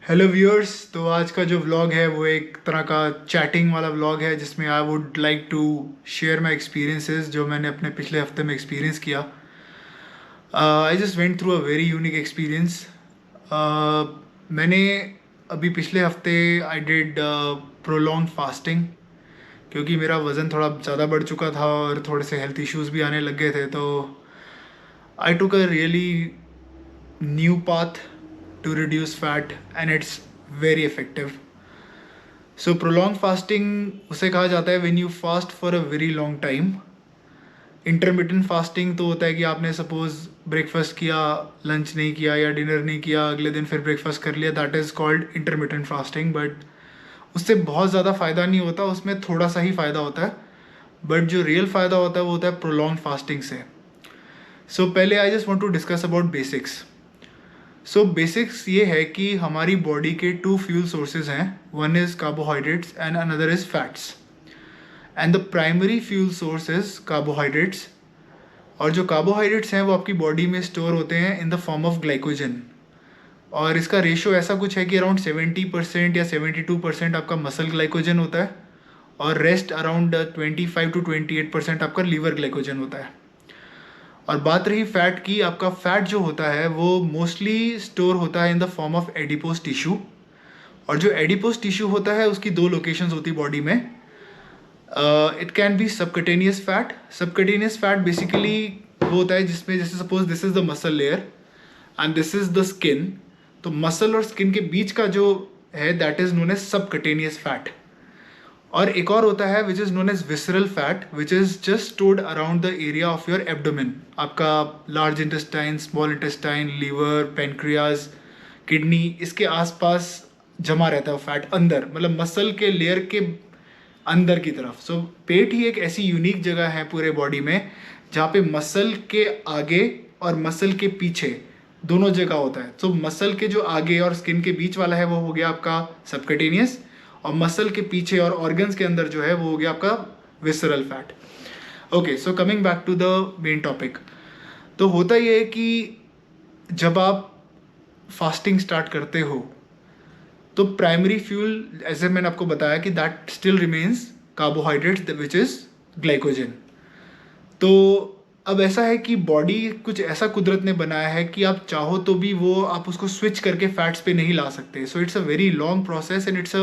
Hello viewers. तो आज का जो व्लॉग है वो एक तरह का चैटिंग वाला व्लॉग है जिसमें I would like to share my experiences जो मैंने अपने पिछले हफ्ते में एक्सपीरियंस किया। I just went through a very unique experience. मैंने अभी पिछले हफ्ते आई डिड प्रोलॉन्ग फास्टिंग क्योंकि मेरा वज़न थोड़ा ज़्यादा बढ़ चुका था और थोड़े से हेल्थ इश्यूज़ भी आने लग गए थे। तो I took a really new path to reduce fat and it's very effective. So prolong fasting उसे कहा जाता है when you fast for a very long time. Intermittent fasting तो होता है कि आपने सपोज ब्रेकफास्ट किया, लंच नहीं किया या डिनर नहीं किया, अगले दिन फिर ब्रेकफास्ट कर लिया, that is called intermittent fasting. But उससे बहुत ज़्यादा फ़ायदा नहीं होता, उसमें थोड़ा सा ही फ़ायदा होता है। बट जो रियल फ़ायदा होता है वो होता है प्रोलॉन्ग फास्टिंग से। सो पहले I just want to discuss about basics. So basics ये है कि हमारी बॉडी के टू फ्यूल सोर्सेज हैं, one is carbohydrates and another is fats. And the primary fuel source is carbohydrates. और जो कार्बोहाइड्रेट्स हैं वो आपकी बॉडी में स्टोर होते हैं in the form of glycogen. और इसका रेशो ऐसा कुछ है कि अराउंड 70% या 72% आपका मसल ग्लाइकोजन होता है और रेस्ट अराउंड 25 to 28% आपका लीवर ग्लाइकोजन होता है। और बात रही फैट की, आपका फैट जो होता है वो मोस्टली स्टोर होता है in the form of adipose tissue. और जो एडिपोज टिश्यू होता है उसकी दो लोकेशंस होती है बॉडी में। It can be subcutaneous fat. Subcutaneous fat basically वो होता है जिसमें जैसे suppose this is the muscle layer and this is the skin. तो मसल और स्किन के बीच का जो है that is known as subcutaneous fat. और एक और होता है which is known as visceral fat which is just stored around the area of your abdomen. आपका large intestine, small intestine, liver, pancreas, kidney, इसके आसपास जमा रहता है फैट अंदर, मतलब मसल के लेयर के अंदर की तरफ। सो पेट ही एक ऐसी यूनिक जगह है पूरे बॉडी में जहाँ पे मसल के आगे और मसल के पीछे दोनों जगह होता है। सो मसल के जो आगे और स्किन के बीच वाला है वो हो गया आपका सबकटेनियस, और मसल के पीछे और ऑर्गन्स के अंदर जो है वो हो गया आपका visceral fat. Okay, so coming back to the main topic. तो होता ये है कि जब आप फास्टिंग स्टार्ट करते हो तो प्राइमरी फ्यूल, ऐसे मैंने आपको बताया कि that still remains carbohydrates which is glycogen. तो अब ऐसा है कि बॉडी कुछ ऐसा कुदरत ने बनाया है कि आप चाहो तो भी वो आप उसको स्विच करके फैट्स पे नहीं ला सकते। So it's a very long process and it's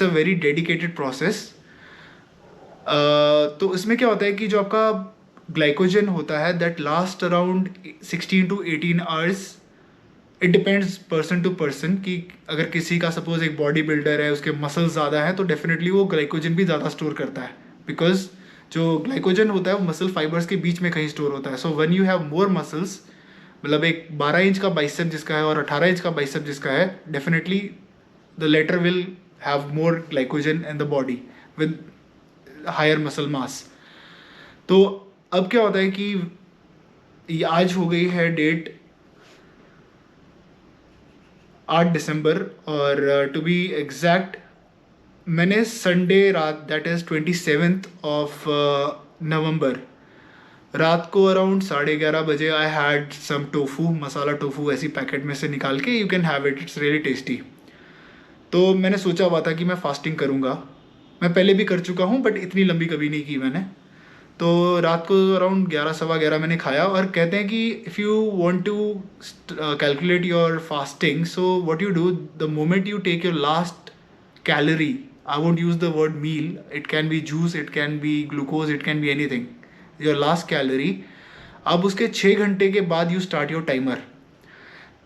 a very dedicated process. तो इसमें क्या होता है कि जो आपका ग्लाइकोजन होता है that last around 16 to 18 hours. It depends person to person कि अगर किसी का सपोज एक बॉडी बिल्डर है, उसके मसल्स ज़्यादा हैं, तो डेफिनेटली वो ग्लाइकोजन भी ज़्यादा स्टोर करता है। बिकॉज जो ग्लाइकोजन होता है वो मसल फाइबर्स के बीच में कहीं स्टोर होता है। So when you have more muscles, मतलब एक 12 इंच का बाइसेप जिसका है और 18 इंच का बाइसेप जिसका है, definitely the latter will have more glycogen in the body with higher muscle mass. तो अब क्या होता है कि ये आज हो गई है डेट 8 दिसंबर, और टू बी एग्जैक्ट मैंने संडे रात दैट इज़ 27th of नवंबर रात को अराउंड 11:30 बजे I had some tofu, masala tofu ऐसी पैकेट में से निकाल के, you can have it, it's really tasty. तो मैंने सोचा हुआ था कि मैं फास्टिंग करूँगा। मैं पहले भी कर चुका हूँ बट इतनी लंबी कभी नहीं की मैंने। तो रात को अराउंड 11 सवा 11 मैंने खाया। और कहते हैं कि if you want to calculate your fasting, so what you do the moment you take your last calorie, I won't use the word meal, it can be juice, it can be glucose, it can be anything, your last calorie, अब उसके 6 घंटे के बाद you start your timer.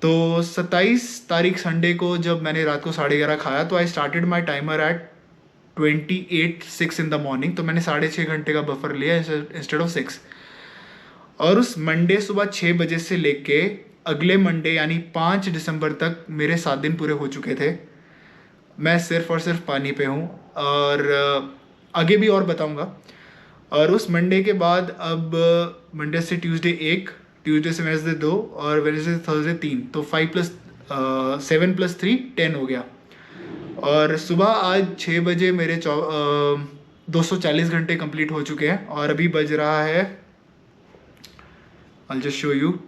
तो 27 तारीख Sunday को जब मैंने रात को 11:30 खाया तो I started my timer at 28:06 in the morning. तो मैंने 6.5 घंटे का बफर लिया इंस्टेड ऑफ 6। और उस मंडे सुबह 6 बजे से लेके अगले मंडे यानी 5 दिसंबर तक मेरे 7 दिन पूरे हो चुके थे। मैं सिर्फ और सिर्फ पानी पे हूँ, और आगे भी और बताऊँगा। और उस मंडे के बाद अब मंडे से ट्यूसडे 1, ट्यूसडे से वेडनेसडे 2 और वेडनेसडे से थर्सडे 3, तो 5+7+3 10 हो गया। और सुबह आज 6 बजे मेरे 240 घंटे कंप्लीट हो चुके हैं। और अभी बज रहा है, आई जस्ट शो यू,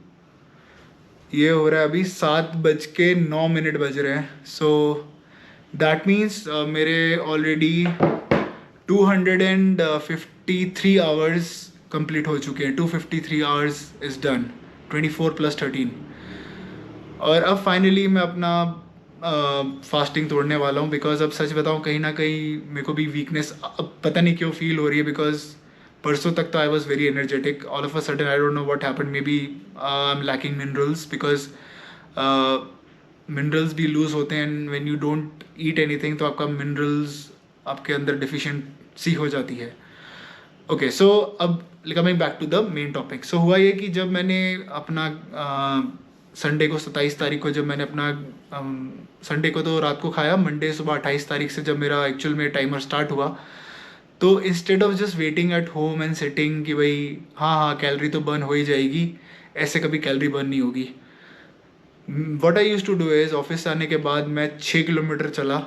ये हो रहा है अभी 7:09 बज रहे हैं. सो दैट मीन्स मेरे ऑलरेडी 253 आवर्स कंप्लीट हो चुके हैं. 253 आवर्स इज़ डन. 24 + 13. और अब फाइनली मैं अपना फास्टिंग तोड़ने वाला हूँ. बिकॉज अब सच बताऊँ, कहीं ना कहीं मेरे को भी वीकनेस अब पता नहीं क्यों फील हो रही है. बिकॉज परसों तक तो I was very energetic. All of a sudden I don't know what happened. Maybe I am lacking minerals. Because minerals भी लूज होते हैं and when you don't eat anything तो आपका मिनरल्स आपके अंदर डिफिशिएंसी हो जाती है. ओके, सो अब coming back to the main topic. So हुआ ये कि जब मैंने अपना संडे को 27 तारीख को जब मैंने अपना संडे को तो रात को खाया, मंडे सुबह 28 तारीख से जब मेरा एक्चुअल में टाइमर स्टार्ट हुआ, तो instead of just waiting at home and sitting कि भाई हाँ हाँ कैलोरी तो बर्न हो ही जाएगी, ऐसे कभी कैलोरी बर्न नहीं होगी. What I used to do is office से आने के बाद मैं 6 किलोमीटर चला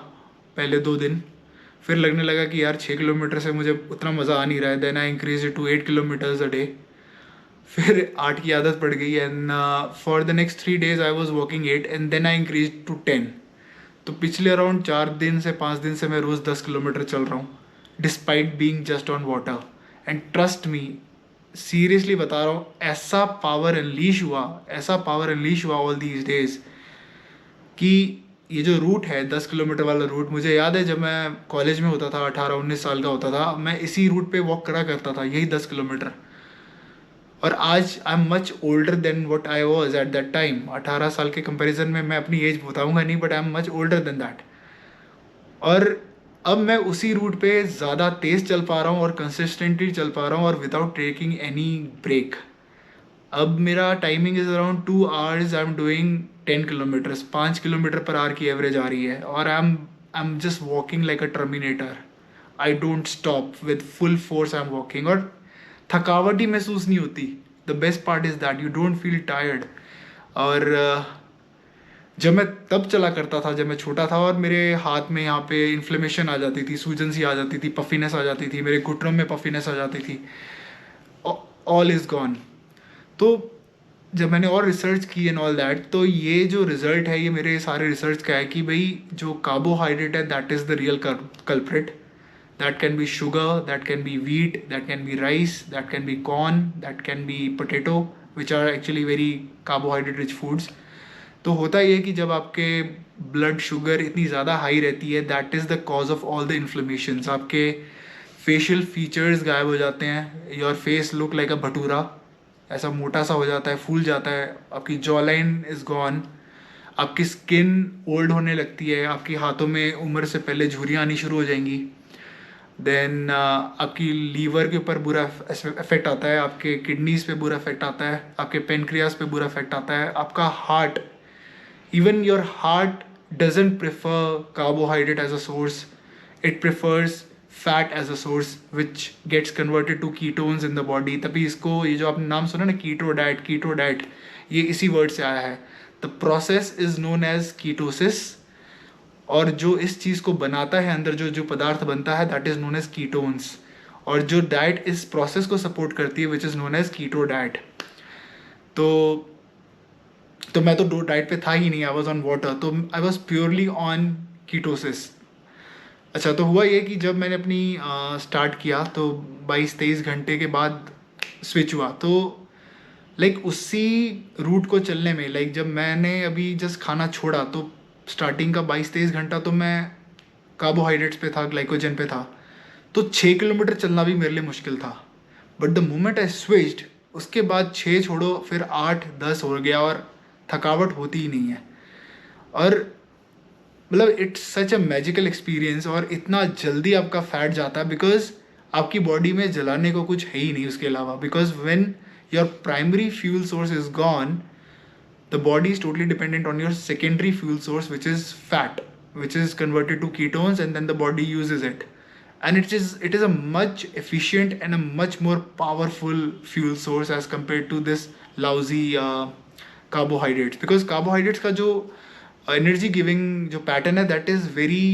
पहले 2 दिन. फिर लगने लगा कि यार 6 किलोमीटर से मुझे उतना मज़ा आ नहीं रहा है. Then I increase it to 8 kilometres a day. फिर 8 की आदत पड़ गई and for the next 3 days I was walking 8 and then I increase to 10. तो पिछले अराउंड 4 दिन से 5 दिन से मैं रोज़ 10 किलोमीटर चल रहा हूँ despite being just on water. And trust me, seriously बता रहा हूँ, ऐसा पावर अनलीश हुआ ऑल दीज डेज कि ये जो रूट है 10 किलोमीटर वाला रूट, मुझे याद है जब मैं कॉलेज में होता था, 18-19 साल का होता था, मैं इसी रूट पे वॉक करा करता था, यही 10 किलोमीटर. और आज I am much older than what I was at that time. 18 साल के कंपैरिजन में मैं अपनी एज बताऊंगा नहीं, but I am much older than that. और अब मैं उसी रूट पे ज़्यादा तेज़ चल पा रहा हूँ और कंसिस्टेंटली चल पा रहा हूँ और विदाउट टेकिंग एनी ब्रेक. अब मेरा timing is around 2 hours. I am doing 10 kilometres. 5 kilometre per hour की एवरेज आ रही है और I am just walking like a terminator. I don't stop, with full force I am walking. और थकावट ही महसूस नहीं होती. The best part is that you don't feel tired. और जब मैं तब चला करता था जब मैं छोटा था और मेरे हाथ में यहाँ पे इन्फ्लेमेशन आ जाती थी, सूजन सी आ जाती थी, पफीनेस आ जाती थी, मेरे घुटनों में पफीनेस आ जाती थी. All is gone. तो जब मैंने और रिसर्च की एंड ऑल दैट, तो ये जो रिजल्ट है ये मेरे सारे रिसर्च का है कि भाई जो कार्बोहाइड्रेट है that is the real culprit. That can be sugar, that can be wheat, that can be rice, that can be corn, that can be potato, which are actually very carbohydrate rich foods. तो होता ये कि जब आपके blood sugar इतनी ज़्यादा high रहती है, that is the cause of all the inflammations. आपके फेशियल फीचर्स गायब हो जाते हैं. योर फेस लुक लाइक अ भटूरा, ऐसा मोटा सा हो जाता है, फूल जाता है. आपकी जॉ लाइन इज़ गॉन. आपकी स्किन ओल्ड होने लगती है. आपके हाथों में उम्र से पहले झुर्रियाँ आनी शुरू हो जाएंगी. देन आपकी लीवर के ऊपर बुरा इफेक्ट आता है, आपके किडनीज़ पे बुरा इफेक्ट आता है, आपके पेनक्रियास पे बुरा इफेक्ट आता है. आपका heart, even your heart doesn't prefer carbohydrate as a source, it prefers fat as a source which gets converted to ketones in the body. तभी इसको, ये जो आपने नाम सुना ना कीटो डाइट, ये इसी वर्ड से आया है. The process is known as ketosis. और जो इस चीज़ को बनाता है, अंदर जो जो पदार्थ बनता है, that is known as ketones. और जो डाइट इस प्रोसेस को सपोर्ट करती है, which is known as keto diet. तो मैं तो डाइट पे था ही नहीं, आई वॉज ऑन वाटर. तो I was purely on ketosis. अच्छा, तो हुआ ये कि जब मैंने अपनी स्टार्ट किया तो 22-23 घंटे के बाद स्विच हुआ. तो लाइक उसी रूट को चलने में, लाइक जब मैंने अभी जस्ट खाना छोड़ा तो स्टार्टिंग का 22-23 घंटा तो मैं कार्बोहाइड्रेट्स पे था, ग्लाइकोजन पे था. तो 6 किलोमीटर चलना भी मेरे लिए मुश्किल था. But the moment I switched, उसके बाद 6 छोड़ो फिर 8-10 हो गया और थकावट होती ही नहीं है. और मतलब it's such a magical experience. और इतना जल्दी आपका फैट जाता है बिकॉज आपकी बॉडी में जलाने को कुछ है ही नहीं उसके अलावा. Because when your primary fuel source is gone, the body is totally dependent on your secondary fuel source, which is fat, which is converted to ketones, and then the body uses it. And it is a much efficient and a much more powerful fuel source as compared to this lousy carbohydrates. Because carbohydrates का जो energy giving जो pattern है, that is very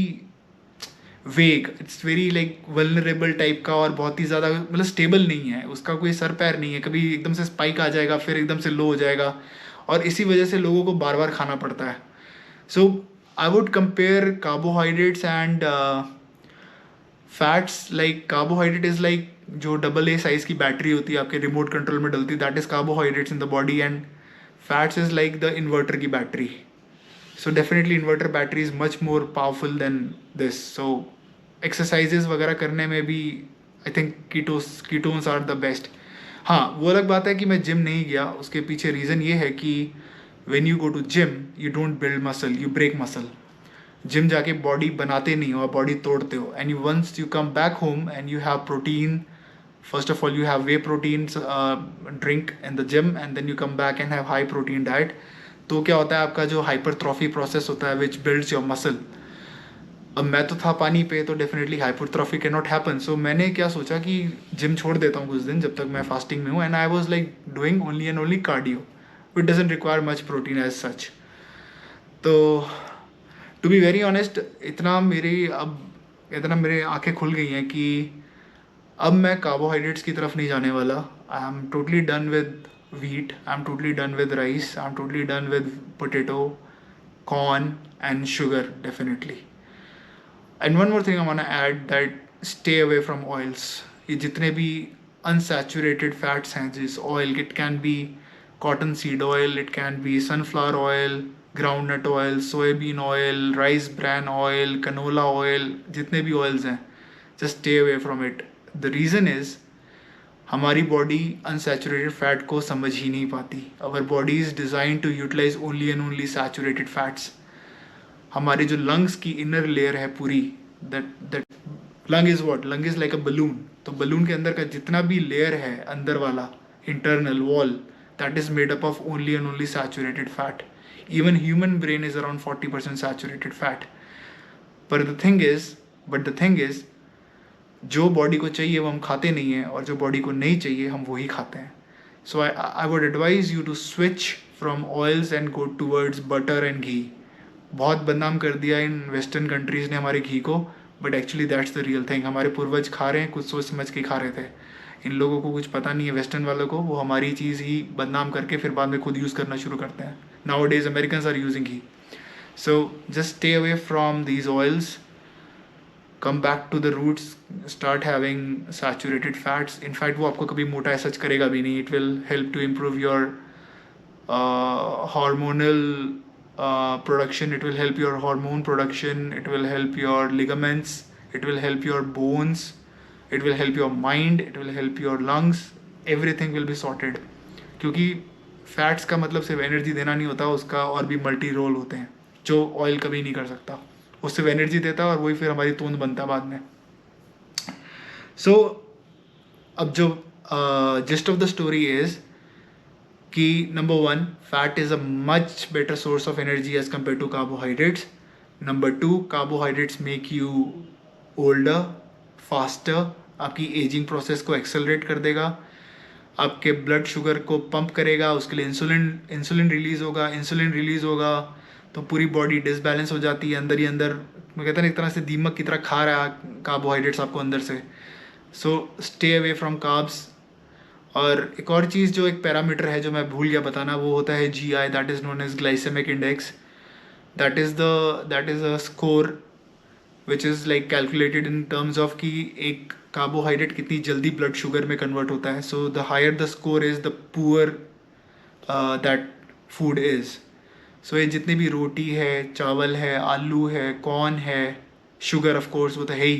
वेग, it's very like vulnerable type का. और बहुत ही ज़्यादा मतलब स्टेबल नहीं है, उसका कोई सर पैर नहीं है. कभी एकदम से स्पाइक आ जाएगा, फिर एकदम से लो हो जाएगा. और इसी वजह से लोगों को बार बार खाना पड़ता है. So I would compare carbohydrates and fats. Like carbohydrate is like जो डबल ए साइज़ की बैटरी होती है आपके रिमोट कंट्रोल में डलती है, that is carbohydrates in the body. And fats is like the inverter की battery. So definitely inverter battery is much more powerful than this. So exercises वगैरह करने में भी I think ketones are the best. हाँ, वो अलग बात है कि मैं जिम नहीं गया. उसके पीछे रीज़न ये है कि when you go to gym you don't build muscle, you break muscle. Gym जाके बॉडी बनाते नहीं हो, बॉडी तोड़ते हो. And you once you come back home and you have protein, first of all you have whey protein drink in the gym, and then you come back and have high protein diet. तो क्या होता है आपका जो hypertrophy process होता है विच builds your muscle. अब मैं तो था पानी पे, तो definitely hypertrophy can not happen. So मैंने क्या सोचा कि जिम छोड़ देता हूँ कुछ दिन जब तक मैं फास्टिंग में हूँ. And I was like doing only and only cardio which doesn't require much protein as such. तो टू बी वेरी ऑनेस्ट इतना मेरे आंखें खुल गई हैं कि अब मैं कार्बोहाइड्रेट्स की तरफ नहीं जाने वाला. I am totally done with wheat, I'm totally done with rice, I'm totally done with potato, corn and sugar definitely. And one more thing I want to add, that stay away from oils. ये जितने भी unsaturated fats हैं जिस oil, it can be cotton seed oil, it can be sunflower oil, groundnut oil, soybean oil, rice bran oil, canola oil, जितने भी oils हैं, just stay away from it. The reason is हमारी body unsaturated fat को समझ ही नहीं पाती. Our body is design to utilise only and only saturated fats. हमारी जो लंग्स की इनर लेयर है पूरी, that lung is what, lung is like a balloon. तो बलून के अंदर का जितना भी लेयर है अंदर वाला internal wall, that is made up of only and only saturated fat. Even human brain is around 40% saturated fat. But the thing is जो बॉडी को चाहिए वो हम खाते नहीं हैं, और जो बॉडी को नहीं चाहिए हम वही खाते हैं. So I would advise you to switch from oils and go towards butter and ghee. बहुत बदनाम कर दिया इन वेस्टर्न कंट्रीज़ ने हमारे घी को, but actually that's the real thing. हमारे पूर्वज खा रहे हैं, कुछ सोच समझ के खा रहे थे. इन लोगों को कुछ पता नहीं है, वेस्टर्न वालों को. वो हमारी चीज़ ही बदनाम करके फिर बाद में खुद यूज़ करना शुरू करते हैं. Nowadays Americans are using ghee. So just stay away from these oils. Come back to the roots, start having saturated fats. In fact वो आपको कभी मोटा ऐसा करेगा भी नहीं. It will help to improve your hormonal production. It will help your hormone production. It will help your ligaments. It will help your bones. It will help your mind. It will help your lungs. Everything will be sorted. क्योंकि fats का मतलब सिर्फ energy देना नहीं होता, उसका और भी मल्टी रोल होते हैं जो ऑयल कभी नहीं कर सकता. वो सिर्फ एनर्जी देता है और वही फिर हमारी तूंद बनता बाद में. सो अब जो gist of the story is कि number 1, fat is a much better source of energy as compare to carbohydrates. Number 2, carbohydrates make you older faster. आपकी एजिंग प्रोसेस को एक्सेलरेट कर देगा. आपके ब्लड शुगर को पंप करेगा, उसके लिए इंसुलिन रिलीज़ होगा. इंसुलिन रिलीज़ होगा तो पूरी बॉडी डिसबैलेंस हो जाती है अंदर ही अंदर. मैं कहता हूँ एक तरह से दीमक की तरह खा रहा है कार्बोहाइड्रेट्स आपको अंदर से. So stay away from carbs. और एक और चीज़ जो एक पैरामीटर है जो मैं भूल गया बताना, वो होता है GI, that is known as glycemic index. That is a score which is like calculated in terms of कि एक कार्बोहाइड्रेट कितनी जल्दी ब्लड शुगर में कन्वर्ट होता है. So the higher the score is the poor that food is. So ये जितनी भी रोटी है, चावल है, आलू है, कॉर्न है, शुगर ऑफ कोर्स वो तो है ही,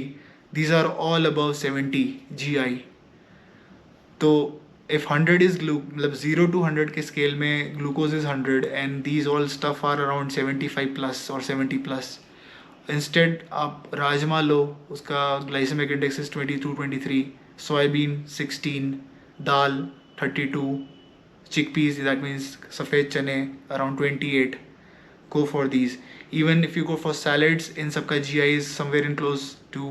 these are all above 70 GI. तो इफ़ 100 इज़ मतलब 0 to 100 के स्केल में glucose is 100 and these all stuff are around 75 plus और 70 प्लस. इंस्टेड आप राजमा लो, उसका ग्लाइसेमिक इंडेक्स इज 22-23, सोयाबीन 16, दाल 32, chickpeas, that means सफ़ेद चने around 28. Go for these. Even if you go for salads, इन सब का GI is somewhere in close to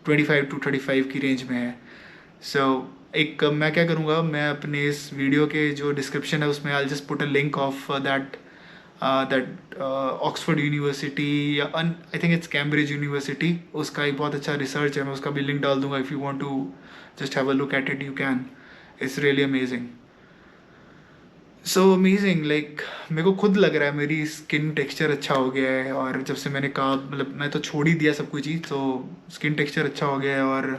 25 to 35 की रेंज में है. So एक मैं क्या करूँगा, मैं अपने इस वीडियो के जो डिस्क्रिप्शन है उसमें I'll just put a link of that Oxford University या I think it's Cambridge University, उसका एक बहुत अच्छा रिसर्च है, मैं उसका भी लिंक डाल दूँगा. If you want to just have a look at it you can. It's really amazing. So amazing, like मेरे को खुद लग रहा है मेरी स्किन टेक्सचर अच्छा हो गया है, और जब से मैंने कहा, मतलब मैं तो छोड़ ही दिया सब कुछ ही, तो स्किन टेक्सचर अच्छा हो गया है, और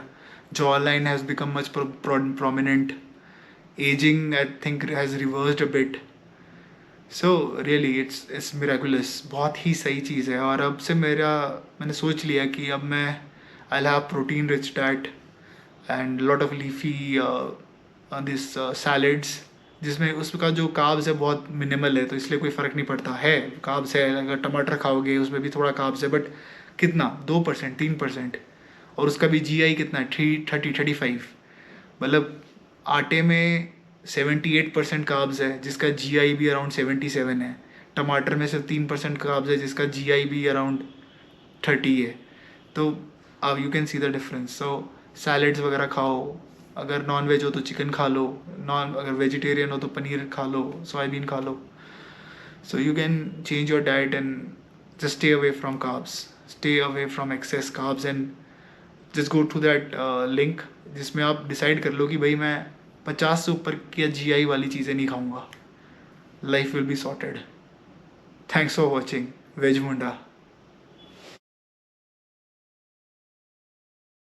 jaw line has become much prominent, ageing I think has reversed a bit. So really it's miraculous, बहुत ही सही चीज़ है। और अब से मैंने सोच लिया कि अब मैं I have protein rich diet and lot of leafy this salads, जिसमें उसका जो कार्ब्स है बहुत मिनिमल है, तो इसलिए कोई फ़र्क नहीं पड़ता है। कार्ब्स है, अगर टमाटर खाओगे उसमें भी थोड़ा कार्ब्स है, बट कितना, 2% 3%। और उसका भी GI कितना है, 35। मतलब आटे में 78% कार्ब्स है, जिसका GI भी अराउंड 77 है। टमाटर में सिर्फ 3% कार्ब्स है, जिसका GI भी अराउंड 30 है। तो अब you can see the difference. So salads वगैरह खाओ, अगर नॉन वेज हो तो चिकन खा लो, अगर वेजिटेरियन हो तो पनीर खा लो, सोयाबीन खा लो। So you can change your diet and just stay away from carbs, stay away from excess carbs, and just go to that link जिसमें आप डिसाइड कर लो कि भाई मैं 50 से ऊपर की GI वाली चीज़ें नहीं खाऊंगा। Life will be sorted. Thanks for watching veg Munda.